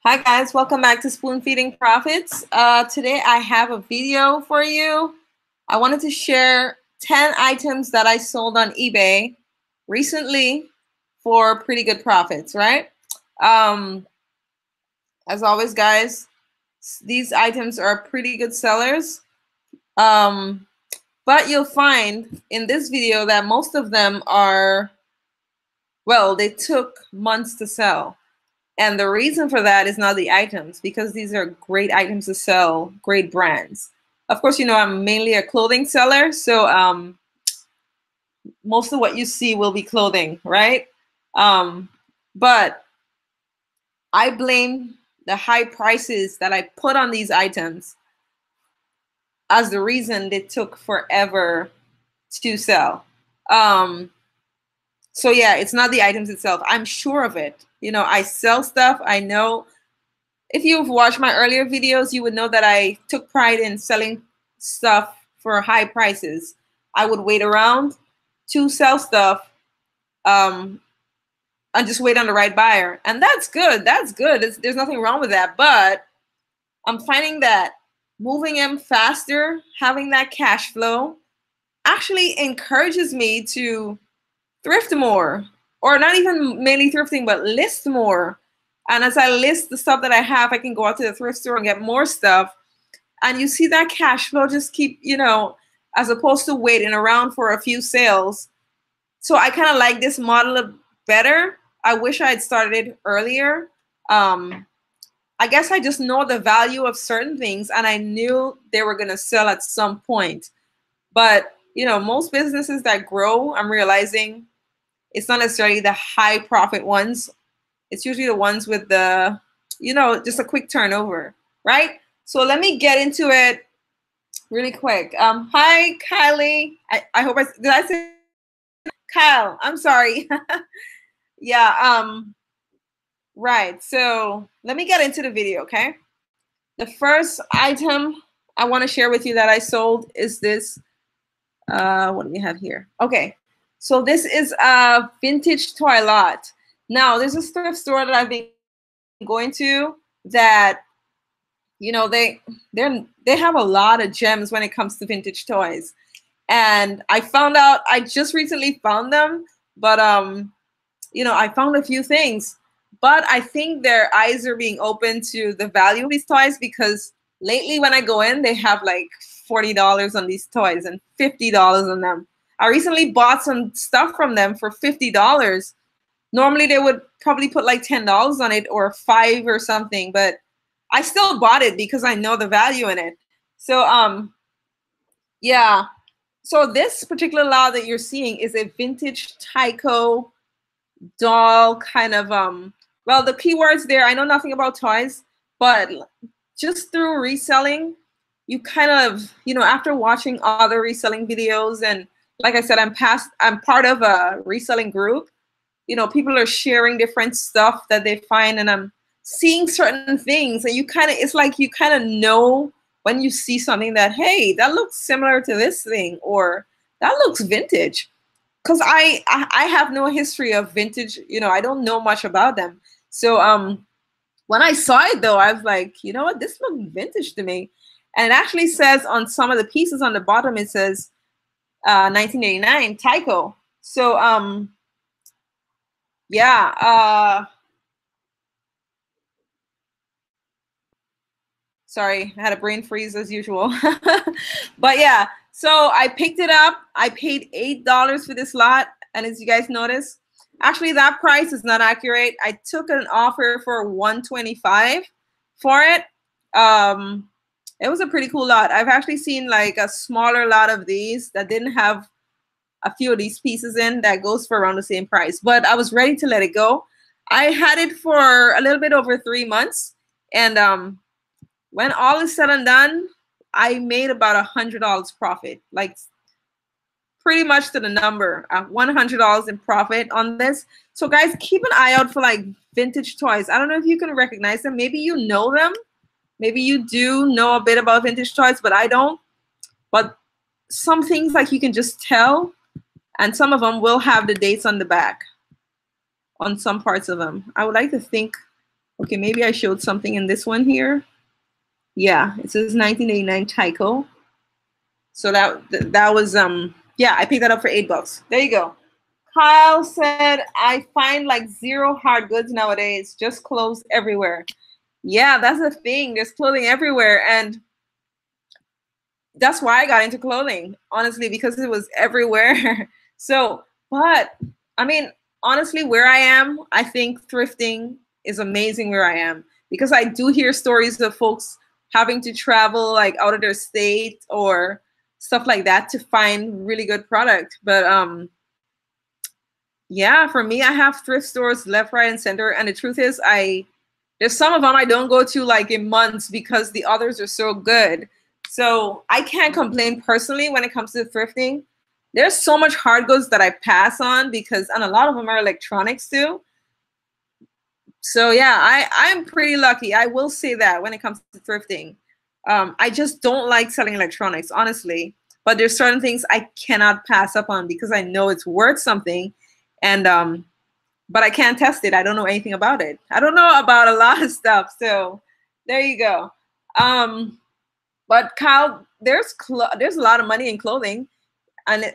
Hi guys, welcome back to Spoon Feeding Profits. Today I have a video for you. I wanted to share 10 items that I sold on eBay recently for pretty good profits, right? As always, guys, these items are pretty good sellers. But you'll find in this video that most of them are, well, they took months to sell. And the reason for that is not the items, because these are great items to sell, great brands. Of course, you know, I'm mainly a clothing seller, so most of what you see will be clothing, right? But I blame the high prices that I put on these items as the reason they took forever to sell. So yeah, it's not the items itself. I'm sure of it. You know, I sell stuff. I know if you've watched my earlier videos, you would know that I took pride in selling stuff for high prices. I would wait around to sell stuff and just wait on the right buyer. And that's good. That's good. There's nothing wrong with that. But I'm finding that moving them faster, having that cash flow, actually encourages me to thrift more, or not even mainly thrifting, but list more. And as I list the stuff that I have, I can go out to the thrift store and get more stuff. And you see that cash flow just keep, you know, as opposed to waiting around for a few sales. So I kind of like this model better. I wish I had started it earlier. I guess I just know the value of certain things, and I knew they were going to sell at some point. But, you know, most businesses that grow, I'm realizing it's not necessarily the high profit ones. It's usually the ones with the, you know, just a quick turnover, right? So let me get into it really quick. Hi, Kylie. I hope did I say Kyle? I'm sorry. Yeah, right. So let me get into the video, okay? The first item I want to share with you that I sold is this. What do we have here? Okay. So this is a vintage toy lot. Now, there's a thrift store that I've been going to that, you know, they have a lot of gems when it comes to vintage toys. And I found out, I just recently found them, but you know, I found a few things. But I think their eyes are being open to the value of these toys, because lately when I go in, they have like $40 on these toys and $50 on them. I recently bought some stuff from them for $50. Normally they would probably put like $10 on it or $5 or something, but I still bought it because I know the value in it. So yeah. So this particular lot that you're seeing is a vintage Tyco doll kind of well, the keywords there, I know nothing about toys, but just through reselling, you kind of, you know, after watching other reselling videos, and like I said, I'm part of a reselling group. You know, people are sharing different stuff that they find, and I'm seeing certain things, and you kind of, it's like you kind of know when you see something that, hey, that looks similar to this thing, or that looks vintage. Because I have no history of vintage, you know, I don't know much about them. So when I saw it though, I was like, you know what, this looks vintage to me. And it actually says on some of the pieces on the bottom, it says 1989 Tyco. So yeah, sorry, I had a brain freeze as usual. But yeah, so I picked it up. I paid $8 for this lot. And as you guys notice, actually that price is not accurate. I took an offer for $125 for it. It was a pretty cool lot. I've actually seen like a smaller lot of these that didn't have a few of these pieces in that goes for around the same price. But I was ready to let it go. I had it for a little bit over 3 months. And when all is said and done, I made about $100 profit, like pretty much to the number, $100 in profit on this. So guys, keep an eye out for like vintage toys. I don't know if you can recognize them. Maybe you know them. Maybe you do know a bit about vintage toys, but I don't. But some things like you can just tell, and some of them will have the dates on the back on some parts of them. I would like to think Okay, maybe I showed something in this one here. Yeah, it says 1989 Tyco. So that was yeah, I picked that up for $8. There you go. Kyle said, I find like zero hard goods nowadays, just clothes everywhere. Yeah, that's the thing. There's clothing everywhere. And that's why I got into clothing, honestly, because it was everywhere. So, but I mean, honestly, where I am, I think thrifting is amazing where I am, because I do hear stories of folks having to travel like out of their state or stuff like that to find really good product. But yeah, for me, I have thrift stores left, right, and center. And the truth is, there's some of them I don't go to like in months because the others are so good. So I can't complain personally when it comes to thrifting. There's so much hard goods that I pass on because, and a lot of them are electronics too. So yeah, I'm pretty lucky. I will say that when it comes to thrifting. I just don't like selling electronics, honestly. But there's certain things I cannot pass up on because I know it's worth something. And but I can't test it. I don't know anything about it. I don't know about a lot of stuff. So there you go. But Kyle, there's a lot of money in clothing, and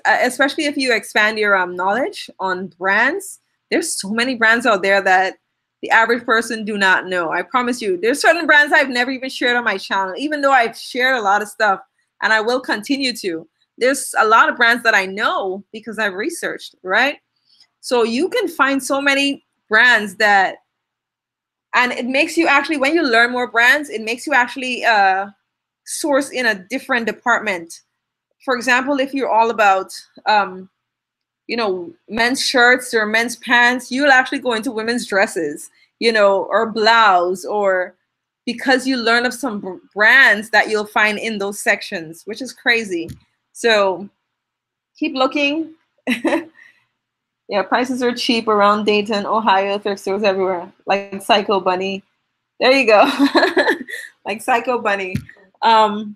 especially if you expand your knowledge on brands. There's so many brands out there that the average person do not know. I promise you. There's certain brands I've never even shared on my channel, even though I've shared a lot of stuff, and I will continue to. There's a lot of brands that I know because I've researched, right? So you can find so many brands that, and it makes you actually, when you learn more brands, it makes you actually source in a different department. For example, if you're all about, you know, men's shirts or men's pants, you'll actually go into women's dresses, you know, or blouse, or because you learn of some brands that you'll find in those sections, which is crazy. So keep looking. Yeah, prices are cheap around Dayton, Ohio, thrift stores everywhere, like Psycho Bunny. There you go. Like Psycho Bunny. All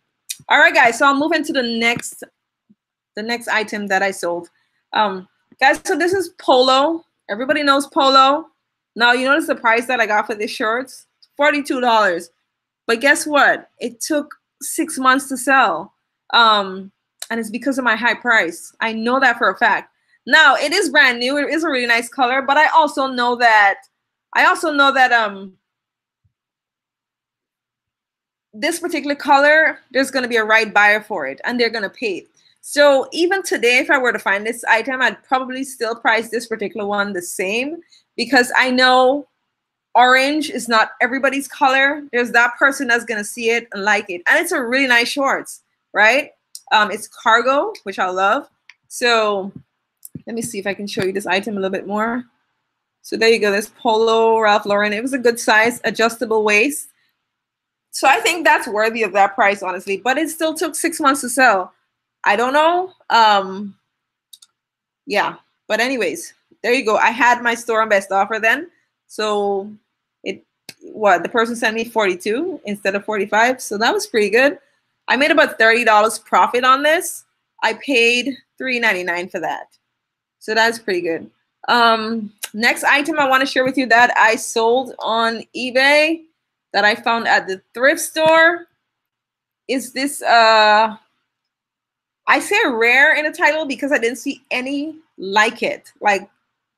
right, guys, so I'll move into the next item that I sold. Guys, so this is Polo. Everybody knows Polo. Now, you notice the price that I got for these shorts? $42. But guess what? It took 6 months to sell. And it's because of my high price. I know that for a fact. Now, it is brand new. It is a really nice color, but I also know that this particular color, there's going to be a right buyer for it, and they're going to pay it. So even today, if I were to find this item, I'd probably still price this particular one the same, because I know orange is not everybody's color. There's that person that's going to see it and like it. And it's a really nice shorts, right? It's cargo, which I love. So let me see if I can show you this item a little bit more. So there you go. This Polo Ralph Lauren. It was a good size, adjustable waist. So I think that's worthy of that price, honestly. But it still took 6 months to sell. I don't know. Yeah. But anyways, there you go. I had my store on best offer then. So the person sent me 42 instead of 45. So that was pretty good. I made about $30 profit on this. I paid $3.99 for that. So that's pretty good. Next item I want to share with you that I sold on eBay that I found at the thrift store is this, I say rare in the title because I didn't see any like it, like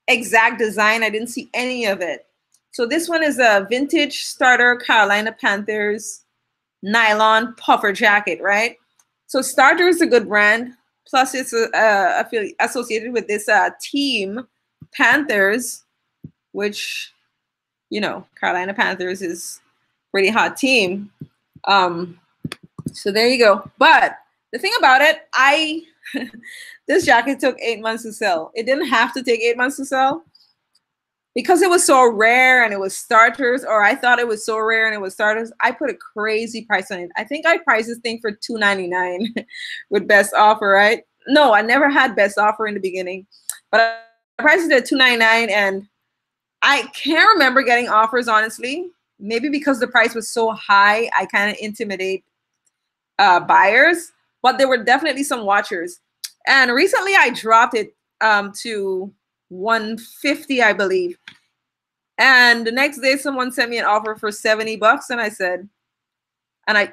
exact design. I didn't see any of it. So this one is a vintage starter Carolina Panthers nylon puffer jacket, right? So Starter is a good brand. Plus, it's associated with this team, Panthers, which, you know, Carolina Panthers is a pretty hot team. So there you go. But the thing about it, this jacket took 8 months to sell. It didn't have to take 8 months to sell because it was so rare and it was starters, or I thought it was so rare and it was starters. I put a crazy price on it. I think I priced this thing for $2.99 with best offer, right? No, I never had best offer in the beginning, but I priced it at $2.99, and I can't remember getting offers, honestly. Maybe because the price was so high, I kind of intimidate buyers, but there were definitely some watchers. And recently I dropped it to $150, I believe. And the next day, someone sent me an offer for $70, and I said,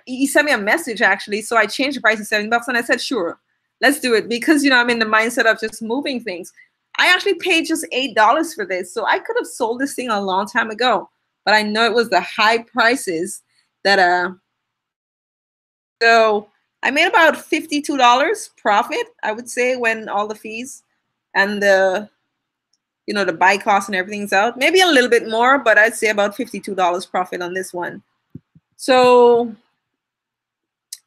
he sent me a message actually. So I changed the price to $70, and I said, sure, let's do it, because I'm in the mindset of just moving things. I actually paid just $8 for this, so I could have sold this thing a long time ago, but I know it was the high prices that so I made about $52 profit, I would say, when all the fees and the the buy cost and everything's out. Maybe a little bit more, but I'd say about $52 profit on this one. So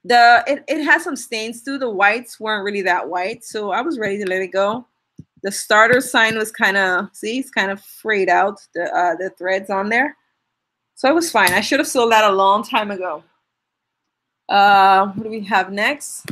it has some stains too. The whites weren't really that white, so I was ready to let it go. The starter sign was kind of, see, it's kind of frayed out, the threads on there. So it was fine. I should have sold that a long time ago. What do we have next?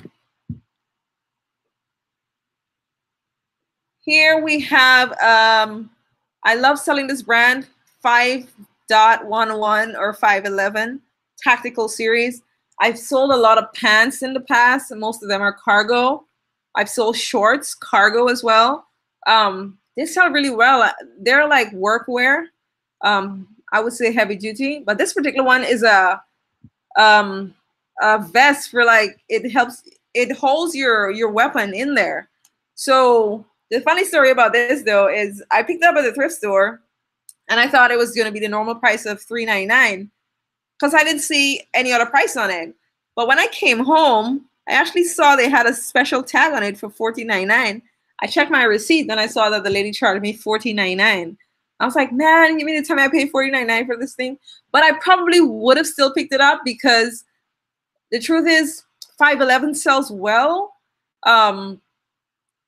Here we have, I love selling this brand, 5.11 or 511 tactical series. I've sold a lot of pants in the past, and most of them are cargo. I've sold shorts, cargo as well. They sell really well. They're like workwear. I would say heavy duty, but this particular one is a vest for, like, it holds your weapon in there. So the funny story about this though is I picked it up at the thrift store, and I thought it was going to be the normal price of $3.99 because I didn't see any other price on it. But when I came home, I actually saw they had a special tag on it for $14.99. I checked my receipt, and I saw that the lady charged me $14.99. I was like, man, you mean to tell me I paid $49.99 for this thing? But I probably would have still picked it up because the truth is 511 sells well.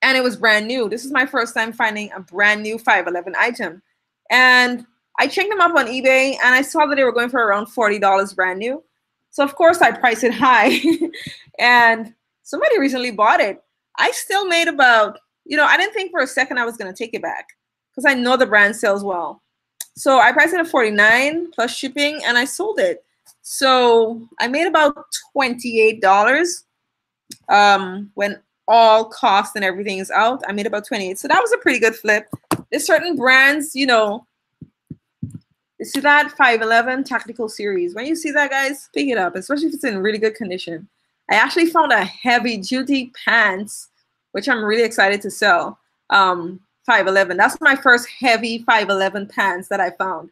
And it was brand new. This is my first time finding a brand new 511 item. And I checked them up on eBay, and I saw that they were going for around $40 brand new. So of course I priced it high. And somebody recently bought it. I still made about, I didn't think for a second I was going to take it back because I know the brand sells well. So I priced it at $49 plus shipping, and I sold it. So I made about $28 when all cost and everything is out. I made about $28. So that was a pretty good flip. There's certain brands, you see that 511 tactical series. When you see that, guys, pick it up, especially if it's in really good condition. I actually found a heavy duty pants, which I'm really excited to sell. 511. That's my first heavy 511 pants that I found.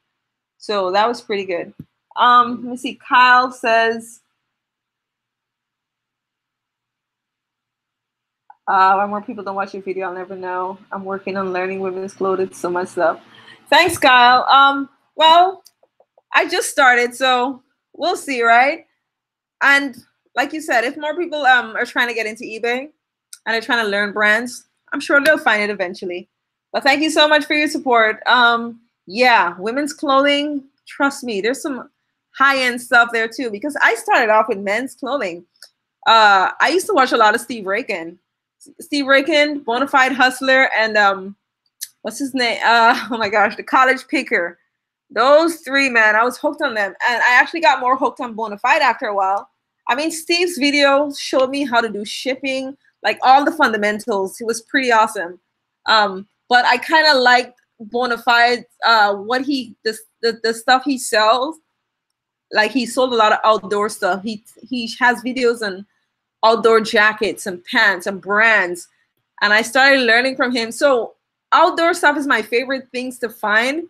So that was pretty good. Let me see. Kyle says, why more people don't watch your video, I'll never know. I'm working on learning women's clothes, so much stuff. Thanks, Kyle. Well, I just started, so we'll see, right? And like you said, if more people are trying to get into eBay and are trying to learn brands, I'm sure they'll find it eventually. But thank you so much for your support. Yeah, women's clothing, trust me, there's some high-end stuff there too, because I started off with men's clothing. I used to watch a lot of Steve Raikin, Bonafide Hustler, and what's his name? Oh my gosh, the College Picker. Those three, man, I was hooked on them. And I actually got more hooked on Bonafide after a while. I mean, Steve's video showed me how to do shipping, like all the fundamentals. It was pretty awesome. But I kind of liked Bonafide, what the stuff he sells. Like, he sold a lot of outdoor stuff. He has videos on outdoor jackets and pants and brands, and I started learning from him. So outdoor stuff is my favorite things to find,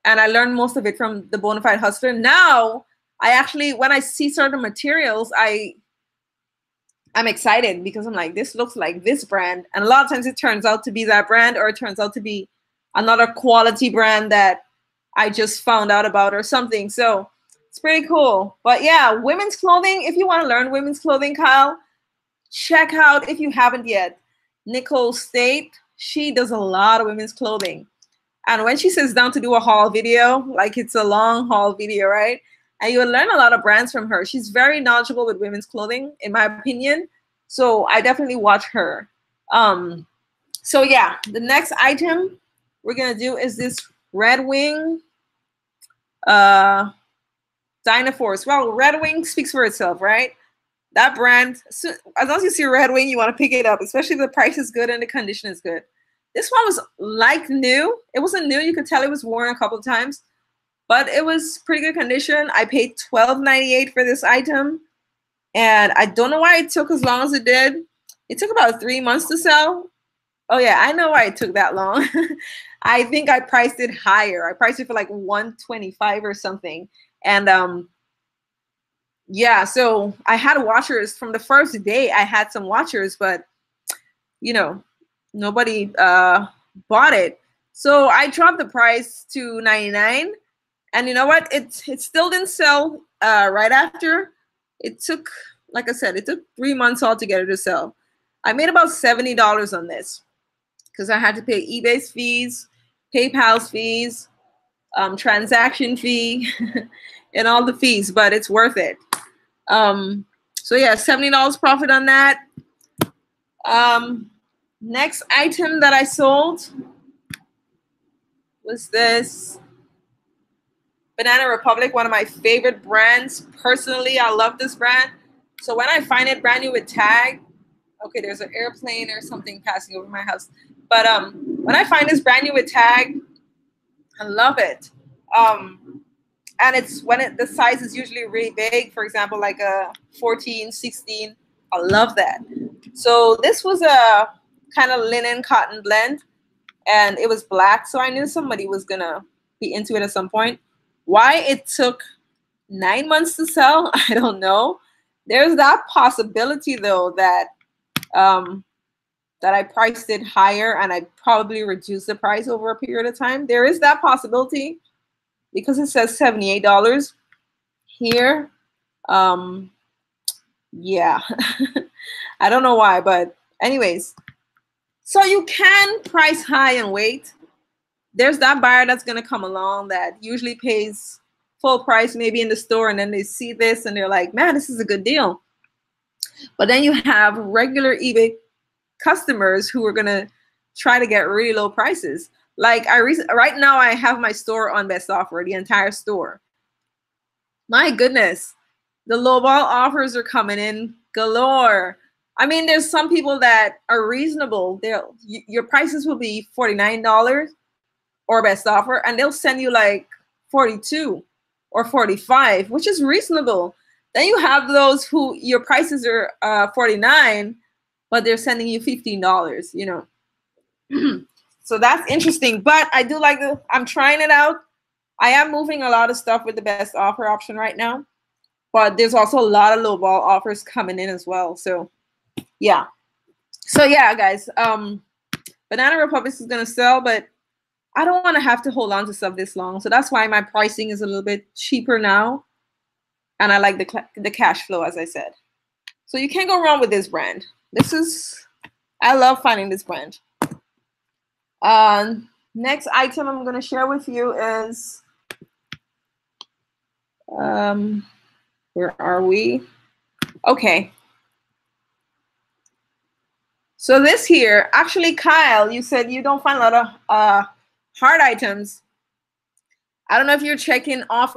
and I learned most of it from the Bonafide Hustler. Now I actually, when I see certain materials, I'm excited because I'm like, this looks like this brand, and a lot of times it turns out to be that brand, or it turns out to be another quality brand that I just found out about or something. So it's pretty cool. But yeah, women's clothing, if you want to learn women's clothing, Kyle, check out, if you haven't yet, Nicole State. She does a lot of women's clothing. And when she sits down to do a haul video, like it's a long haul video, right? And you will learn a lot of brands from her. She's very knowledgeable with women's clothing, in my opinion. So I definitely watch her. So yeah, the next item we're going to do is this Red Wing Dinosaurs. Well, Red Wing speaks for itself, right? That brand, so as long as you see Red Wing, you want to pick it up, especially if the price is good and the condition is good. This one was like new. It wasn't new. You could tell it was worn a couple of times, but it was pretty good condition. I paid $12.98 for this item, and I don't know why it took as long as it did. It took about 3 months to sell. Oh yeah, I know why it took that long. I think I priced it higher. I priced it for like $125 or something. And yeah, so I had washers from the first day. I had some washers, but you know, nobody bought it. So I dropped the price to $99. And you know what? It still didn't sell right after. It took, like I said, it took 3 months altogether to sell. I made about $70 on this because I had to pay eBay's fees, PayPal's fees, transaction fee, and all the fees, but it's worth it. So yeah, $70 profit on that. Next item that I sold was this Banana Republic, one of my favorite brands. Personally, I love this brand. So when I find it brand new with tag, okay, there's an airplane or something passing over my house. But when I find this brand new with tag, I love it. And it's when the size is usually really big, for example, like a 14, 16. I love that. So this was a kind of linen cotton blend, and it was black. So I knew somebody was going to be into it at some point. Why it took 9 months to sell, I don't know. There's that possibility, though, that that I priced it higher and I probably reduced the price over a period of time. There is that possibility because it says $78 here. Yeah, I don't know why, but anyways, so you can price high and wait. There's that buyer that's going to come along that usually pays full price maybe in the store, and then they see this and they're like, man, this is a good deal. But then you have regular eBay customers who are going to try to get really low prices. Like right now I have my store on best offer, the entire store. My goodness, the lowball offers are coming in galore. I mean, there's some people that are reasonable. Your prices will be $49 or best offer, and they'll send you like 42 or 45, which is reasonable. Then you have those who your prices are 49, but they're sending you $15, you know. So that's interesting. But I do like I'm trying it out. I am moving a lot of stuff with the best offer option right now, but there's also a lot of lowball offers coming in as well. So yeah. So yeah, guys, Banana Republic is gonna sell, but I don't want to have to hold on to stuff this long. So that's why my pricing is a little bit cheaper now. And I like the cash flow, as I said. So you can't go wrong with this brand. I love finding this brand. Next item I'm going to share with you is, where are we? Okay. So this here, actually, Kyle, you said you don't find a lot of hard items. I don't know if you're checking off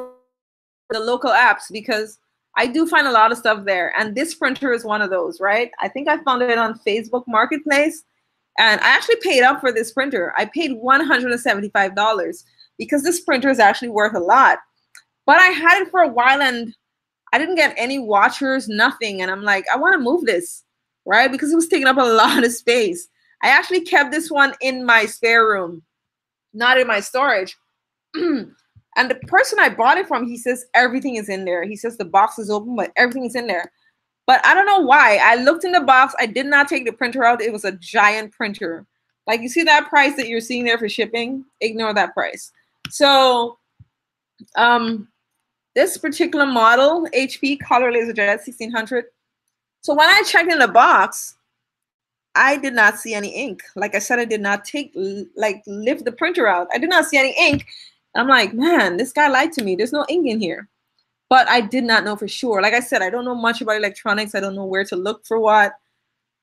the local apps, because I do find a lot of stuff there. And this printer is one of those, right? I think I found it on Facebook Marketplace. And I actually paid up for this printer. I paid $175 because this printer is actually worth a lot. But I had it for a while and I didn't get any watchers, nothing. And I'm like, I want to move this, right? Because it was taking up a lot of space. I actually kept this one in my spare room, not in my storage. And the person I bought it from, he says everything is in there. He says the box is open, but everything is in there. But I don't know why. I looked in the box. I did not take the printer out. It was a giant printer. Like, you see that price that you're seeing there for shipping? Ignore that price. So this particular model, HP Color LaserJet 1600. So when I checked in the box, I did not see any ink. Like I said, I did not lift the printer out. I did not see any ink. I'm like, man, this guy lied to me. There's no ink in here. But I did not know for sure. Like I said, I don't know much about electronics. I don't know where to look for what.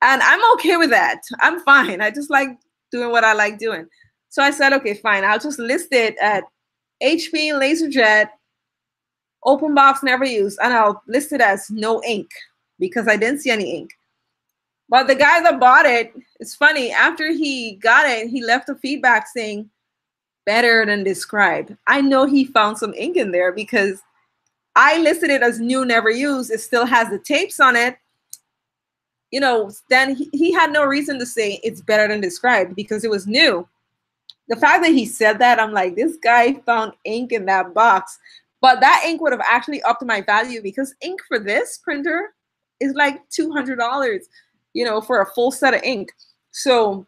And I'm okay with that. I'm fine. I just like doing what I like doing. So I said, okay, fine. I'll just list it at HP LaserJet, open box, never used. And I'll list it as no ink because I didn't see any ink. But the guy that bought it, it's funny, after he got it, he left a feedback saying, better than described. I know he found some ink in there because I listed it as new, never used. It still has the tapes on it. You know, then he had no reason to say it's better than described because it was new. The fact that he said that, I'm like, this guy found ink in that box. But that ink would have actually upped my value because ink for this printer is like $200, you know, for a full set of ink. So,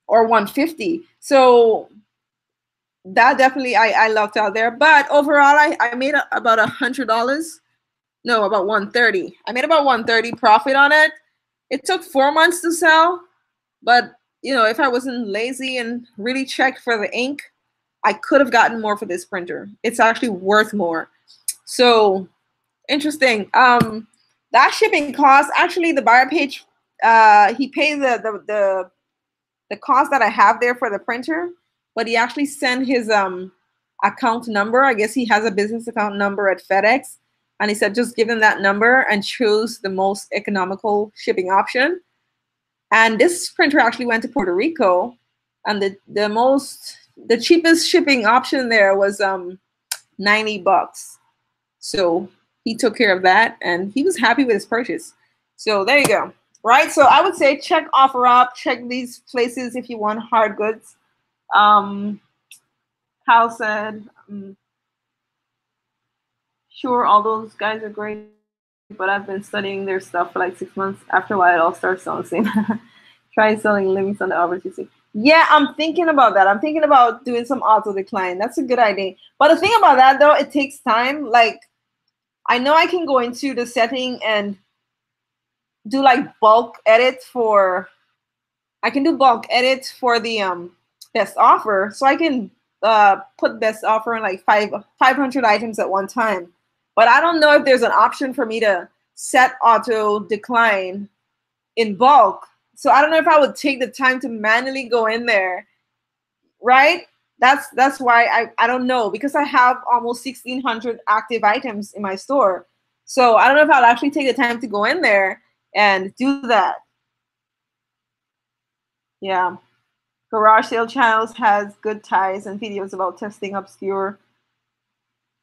or 150. So that definitely I lucked out there. But overall, I made about $100. No, about 130. I made about 130 profit on it. It took 4 months to sell, but you know, if I wasn't lazy and really checked for the ink, I could have gotten more for this printer. It's actually worth more. So interesting. That shipping cost, actually the buyer page, he paid the cost that I have there for the printer, but he actually sent his account number. I guess he has a business account number at FedEx. And he said, just give him that number and choose the most economical shipping option. And this printer actually went to Puerto Rico. And the cheapest shipping option there was $90. So he took care of that and he was happy with his purchase. So there you go. Right. So I would say check OfferUp, check these places if you want hard goods. Kyle said, sure, all those guys are great, but I've been studying their stuff for like 6 months. After a while, it all starts selling the same. Try selling limits on the opportunity. Yeah, I'm thinking about that. I'm thinking about doing some auto decline. That's a good idea. But the thing about that, though, it takes time. Like, I know I can go into the setting and do like bulk edit for, I can do bulk edit for the best offer. So I can put best offer in like 500 items at one time. But I don't know if there's an option for me to set auto decline in bulk. So I don't know if I would take the time to manually go in there, right? That's why I don't know, because I have almost 1,600 active items in my store. So I don't know if I'll actually take the time to go in there and do that. Yeah. Garage Sale Channels has good ties and videos about testing obscure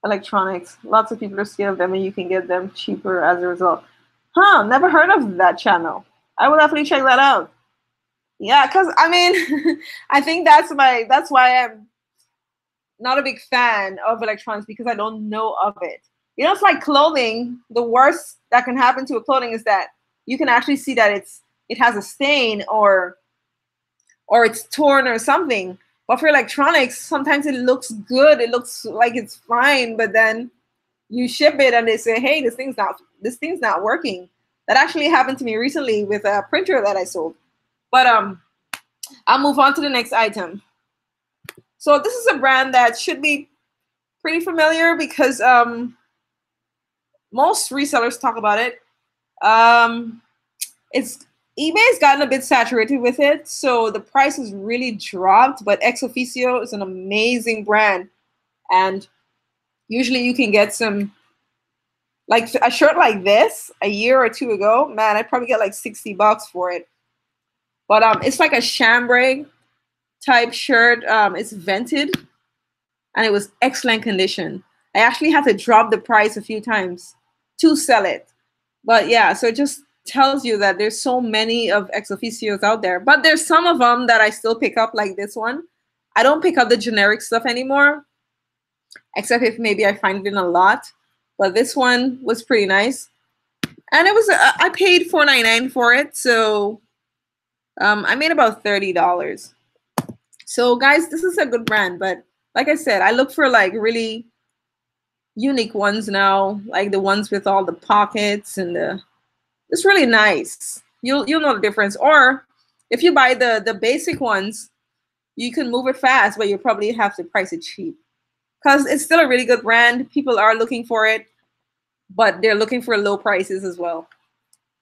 electronics. Lots of people are scared of them and you can get them cheaper as a result. Huh, never heard of that channel. I will definitely check that out. Yeah, because I mean, I think that's why I'm not a big fan of electronics, because I don't know of it. You know, it's like clothing. The worst that can happen to a clothing is that you can actually see that it has a stain or it's torn or something. But for electronics, sometimes it looks good. It looks like it's fine, but then you ship it and they say, hey, this thing's not working. That actually happened to me recently with a printer that I sold. But I'll move on to the next item. So this is a brand that should be pretty familiar because most resellers talk about it. eBay's gotten a bit saturated with it, so the price has really dropped, but Ex Officio is an amazing brand. And usually you can get some, like a shirt like this a year or two ago, man, I'd probably get like $60 for it. But it's like a chambray type shirt. It's vented and it was excellent condition. I actually had to drop the price a few times to sell it. But yeah, so it just tells you that there's so many of Ex Officios out there. But there's some of them that I still pick up, like this one. I don't pick up the generic stuff anymore, except if maybe I find it in a lot. But this one was pretty nice. And it was, I paid $4.99 for it. So I made about $30. So guys, this is a good brand. But like I said, I look for like really unique ones now, like the ones with all the pockets and it's really nice. You'll know the difference. Or if you buy the basic ones, you can move it fast, but you'll probably have to price it cheap because it's still a really good brand. People are looking for it, but they're looking for low prices as well.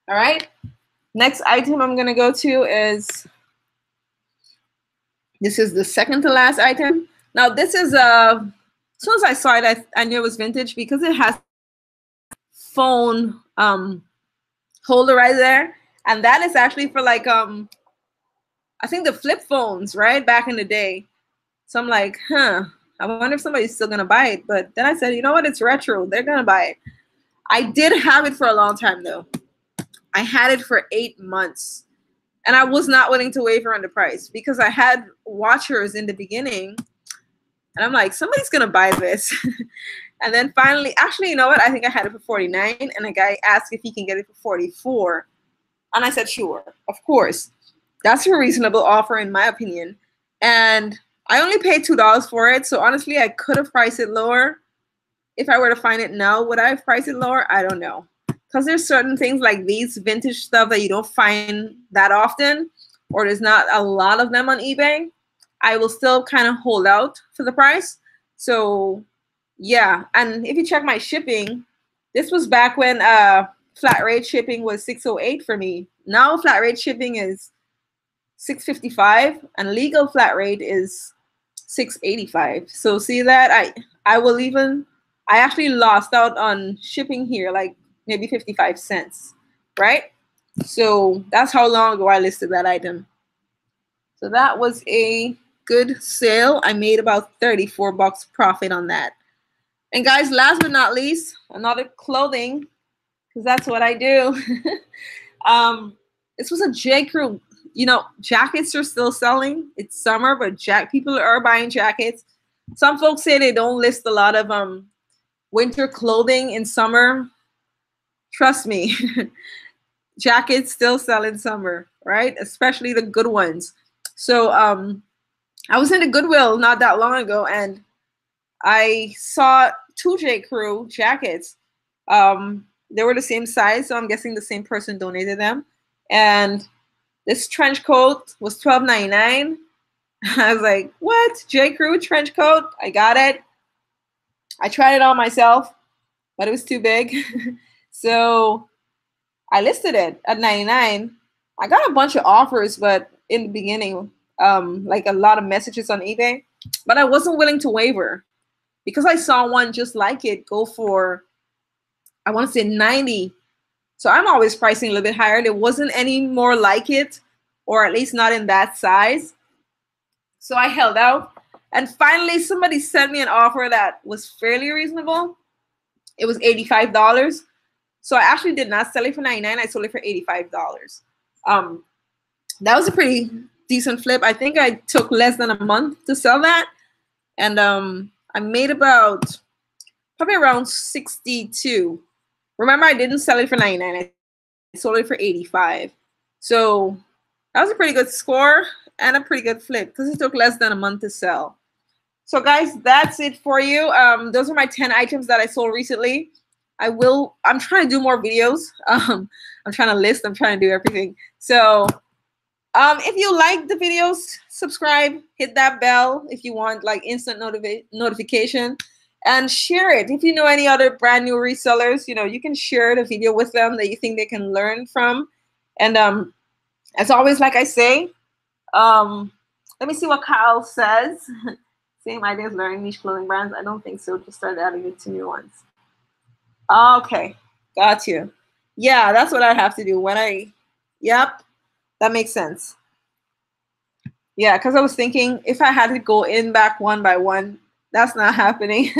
All right. Next item I'm gonna go to is, this is the second to last item. Now this is as soon as I saw it, I knew it was vintage because it has phone holder right there. And that is actually for like I think the flip phones, right? Back in the day. So I'm like, huh, I wonder if somebody's still gonna buy it. But then I said, you know what? It's retro. They're gonna buy it. I did have it for a long time though. I had it for 8 months. And I was not willing to waver on the price because I had watchers in the beginning. And I'm like, somebody's gonna buy this. And then finally, actually, you know what? I think I had it for 49, and a guy asked if he can get it for 44. And I said, sure, of course. That's a reasonable offer in my opinion. And I only paid $2 for it. So honestly, I could have priced it lower. If I were to find it now, would I have priced it lower? I don't know. Because there's certain things like these vintage stuff that you don't find that often, or there's not a lot of them on eBay. I will still kind of hold out for the price. So yeah, and if you check my shipping, this was back when flat rate shipping was $608 for me. Now flat rate shipping is $655, and legal flat rate is $685. So see that I actually lost out on shipping here, like maybe 55 cents, right? So that's how long ago I listed that item. So that was a good sale. I made about 34 bucks profit on that. And guys, last but not least, another clothing, because that's what I do. This was a J. Crew. You know, jackets are still selling. It's summer, but people are buying jackets. Some folks say they don't list a lot of winter clothing in summer. Trust me, jackets still sell in summer, right? Especially the good ones. So I was in the Goodwill not that long ago, and I saw 2 J. Crew jackets. They were the same size, so I'm guessing the same person donated them. And this trench coat was $12.99. I was like, what? J. Crew trench coat? I got it. I tried it on myself, but it was too big. So I listed it at $99. I got a bunch of offers, but in the beginning, like a lot of messages on eBay, but I wasn't willing to waver because I saw one just like it go for, I want to say 90. So I'm always pricing a little bit higher. There wasn't any more like it, or at least not in that size. So I held out. And finally, somebody sent me an offer that was fairly reasonable. It was $85. So I actually did not sell it for 99. I sold it for $85. That was a pretty decent flip. I think I took less than a month to sell that. And I made about probably around 62. Remember, I didn't sell it for 99. I sold it for 85. So that was a pretty good score and a pretty good flip because it took less than a month to sell. So guys, that's it for you. Those are my 10 items that I sold recently. I'm trying to do more videos. I'm trying to list, I'm trying to do everything. So if you like the videos, subscribe, hit that bell if you want like instant notification, and share it. If you know any other brand new resellers, you know, you can share the video with them that you think they can learn from. And as always, like I say, let me see what Kyle says. Same idea as learning niche clothing brands? I don't think so. Just start adding it to new ones. Okay, got you. Yeah, that's what I have to do yep, that makes sense. Yeah, because I was thinking if I had to go in back one by one, that's not happening.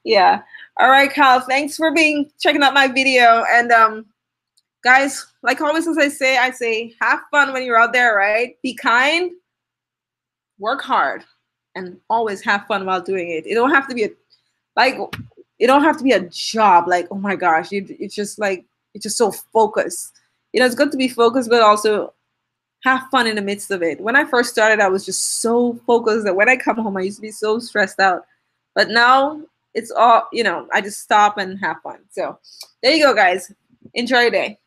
Yeah. All right, Kyle, thanks for checking out my video. And guys, like always, as I say, have fun when you're out there, right? Be kind, work hard, and always have fun while doing it. It don't have to be a job. Like, oh my gosh, it's just so focused. You know, it's good to be focused, but also have fun in the midst of it. When I first started, I was just so focused that when I come home, I used to be so stressed out. But now it's all, you know, I just stop and have fun. So there you go, guys. Enjoy your day.